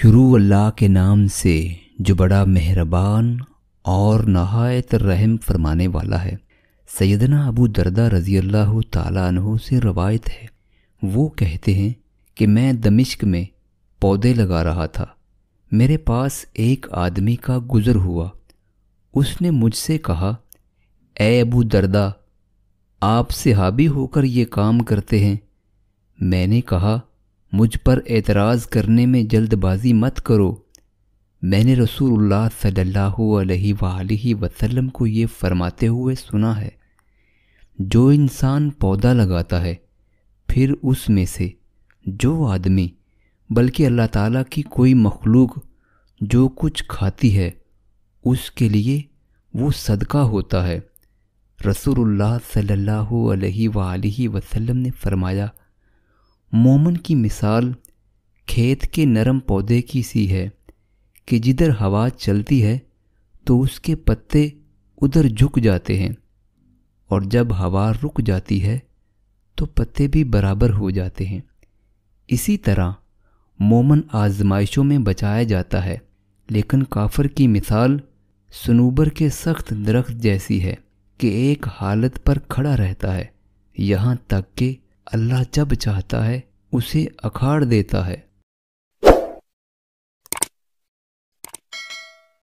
شروع اللہ کے نام سے جو بڑا مہربان اور نہایت رحم فرمانے والا ہے۔ سیدنا ابو درداء رضی اللہ تعالیٰ عنہ سے روایت ہے، وہ کہتے ہیں کہ میں دمشق میں پودے لگا رہا تھا، میرے پاس ایک آدمی کا گزر ہوا۔ اس نے مجھ سے کہا، اے ابو درداء، آپ صحابی ہو کر یہ کام کرتے ہیں؟ میں نے کہا، مجھ پر اعتراض کرنے میں جلد بازی مت کرو، میں نے رسول اللہ صلی اللہ علیہ وآلہ وسلم کو یہ فرماتے ہوئے سنا ہے، جو انسان پودا لگاتا ہے پھر اس میں سے جو آدمی بلکہ اللہ تعالیٰ کی کوئی مخلوق جو کچھ کھاتی ہے اس کے لیے وہ صدقہ ہوتا ہے۔ رسول اللہ صلی اللہ علیہ وآلہ وسلم نے فرمایا، مومن کی مثال کھیت کے نرم پودے کی سی ہے کہ جدھر ہوا چلتی ہے تو اس کے پتے ادھر جھک جاتے ہیں، اور جب ہوا رک جاتی ہے تو پتے بھی برابر ہو جاتے ہیں۔ اسی طرح مومن آزمائشوں میں بچایا جاتا ہے، لیکن کافر کی مثال صنوبر کے سخت درخت جیسی ہے کہ ایک حالت پر کھڑا رہتا ہے یہاں تک کہ اللہ جب چاہتا ہے اسے اکھاڑ دیتا ہے۔